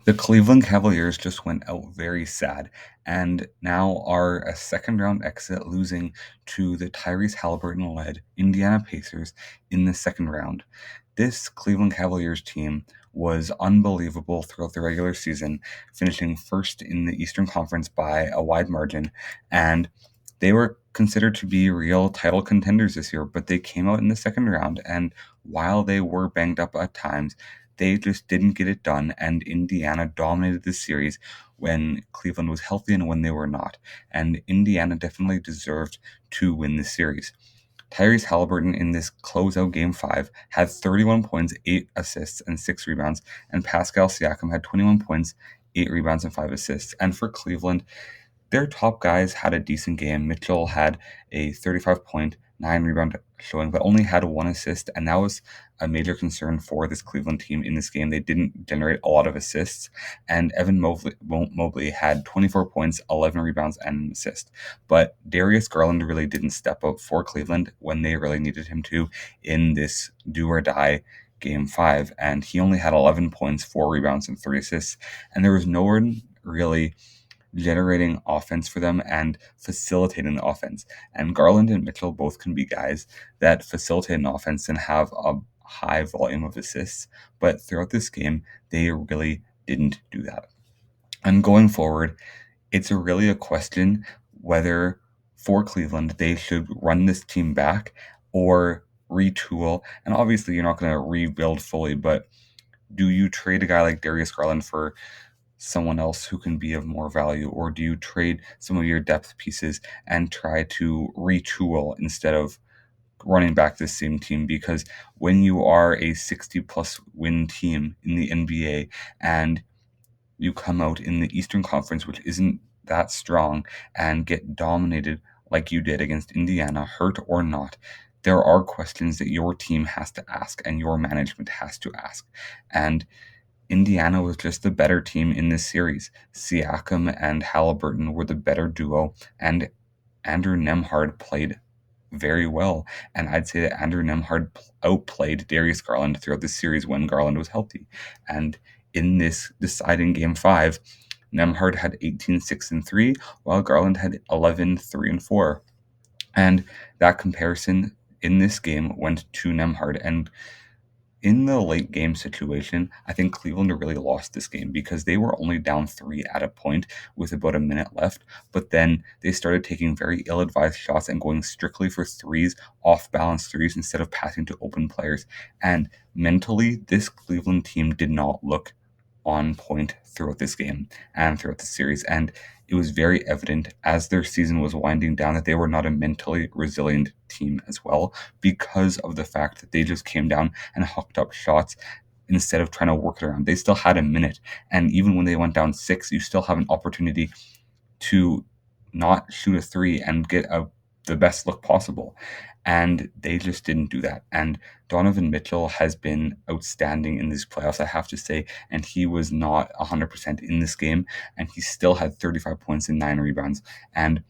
The Cleveland Cavaliers just went out very sad and now are a second round exit, losing to the Tyrese Halliburton led Indiana Pacers in the second round. This Cleveland Cavaliers team was unbelievable throughout the regular season, finishing first in the Eastern Conference by a wide margin, and they were considered to be real title contenders this year, but they came out in the second round, and while they were banged up at times, they just didn't get it done, and Indiana dominated the series when Cleveland was healthy and when they were not. And Indiana definitely deserved to win the series. Tyrese Halliburton in this closeout game 5 had 31 points, 8 assists, and 6 rebounds, and Pascal Siakam had 21 points, 8 rebounds, and 5 assists. And for Cleveland, their top guys had a decent game. Mitchell had a 35-point, 9 rebound showing, but only had 1 assist, and that was a major concern for this Cleveland team in this game. They didn't generate a lot of assists, and Evan Mobley had 24 points, 11 rebounds, and an assist. But Darius Garland really didn't step up for Cleveland when they really needed him to in this do-or-die Game 5, and he only had 11 points, 4 rebounds, and 3 assists, and there was no one really generating offense for them and facilitating the offense. And Garland and Mitchell both can be guys that facilitate an offense and have a high volume of assists, but throughout this game, they really didn't do that. And going forward, it's really a question whether for Cleveland they should run this team back or retool. And obviously, you're not going to rebuild fully, but do you trade a guy like Darius Garland for someone else who can be of more value, or do you trade some of your depth pieces and try to retool instead of running back this same team? Because when you are a 60 plus win team in the NBA and you come out in the Eastern Conference, which isn't that strong, and get dominated like you did against Indiana, hurt or not, there are questions that your team has to ask and your management has to ask. And Indiana was just the better team in this series. Siakam and Halliburton were the better duo, and Andrew Nemhard played very well. And I'd say that Andrew Nemhard outplayed Darius Garland throughout the series when Garland was healthy. And in this deciding Game 5, Nemhard had 18, 6, and 3, while Garland had 11, 3, and 4. And that comparison in this game went to Nemhard. And in the late game situation, I think Cleveland really lost this game because they were only down 3 at a point with about a minute left. But then they started taking very ill advised shots and going strictly for threes, off balance threes, instead of passing to open players. And mentally, this Cleveland team did not look on point throughout this game and throughout the series. And it was very evident as their season was winding down that they were not a mentally resilient team as well, because of the fact that they just came down and hooked up shots instead of trying to work it around. They still had a minute. And even when they went down 6, you still have an opportunity to not shoot a 3 and get the best look possible. And they just didn't do that. And Donovan Mitchell has been outstanding in these playoffs, I have to say. And he was not 100% in this game. And he still had 35 points and 9 rebounds. And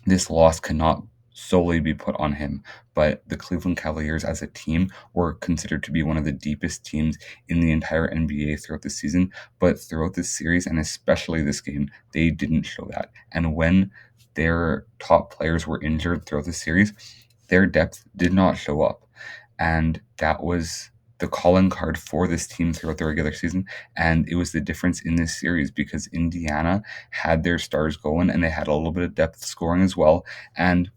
this loss cannot solely be put on him. But the Cleveland Cavaliers as a team were considered to be one of the deepest teams in the entire NBA throughout the season. But throughout this series, and especially this game, they didn't show that. And when their top players were injured throughout the series, their depth did not show up. And that was the calling card for this team throughout the regular season. And it was the difference in this series because Indiana had their stars going and they had a little bit of depth scoring as well. And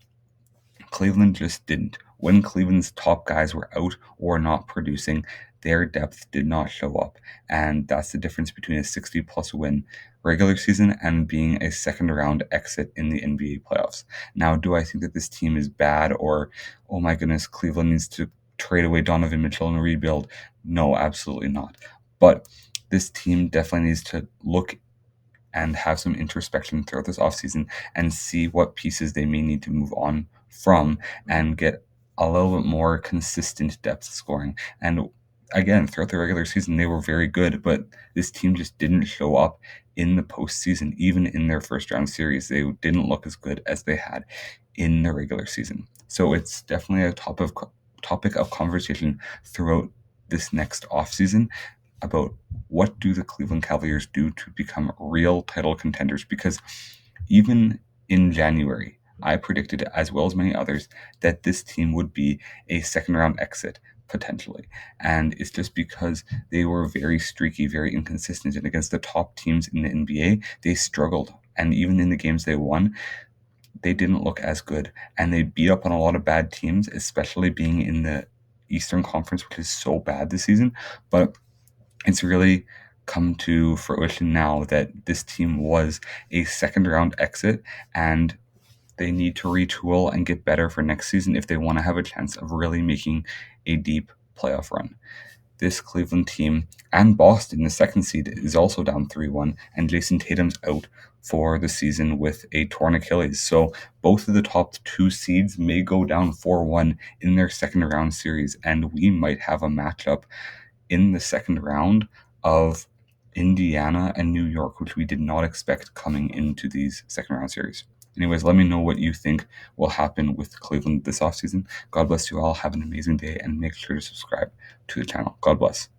Cleveland just didn't. When Cleveland's top guys were out or not producing, their depth did not show up. And that's the difference between a 60 plus win regular season and being a second round exit in the NBA playoffs. Now, do I think that this team is bad or, oh my goodness, Cleveland needs to trade away Donovan Mitchell and rebuild? No, absolutely not. But this team definitely needs to look and have some introspection throughout this offseason and see what pieces they may need to move on from and get a little bit more consistent depth scoring. And again, throughout the regular season, they were very good, but this team just didn't show up in the postseason. Even in their first round series, they didn't look as good as they had in the regular season. So it's definitely a topic of conversation throughout this next offseason. about what do the Cleveland Cavaliers do to become real title contenders, because even in January, I predicted, as well as many others, that this team would be a second round exit potentially. And it's just because they were very streaky, very inconsistent. And against the top teams in the NBA, they struggled. And even in the games they won, they didn't look as good. And they beat up on a lot of bad teams, especially being in the Eastern Conference, which is so bad this season. But it's really come to fruition now that this team was a second round exit, and they need to retool and get better for next season if they want to have a chance of really making a deep playoff run. This Cleveland team and Boston, the second seed, is also down 3-1, and Jason Tatum's out for the season with a torn Achilles. So both of the top two seeds may go down 4-1 in their second round series, and we might have a matchup in the second round of Indiana and New York, which we did not expect coming into these second round series. Anyways, let me know what you think will happen with Cleveland this offseason. God bless you all. Have an amazing day, and make sure to subscribe to the channel. God bless.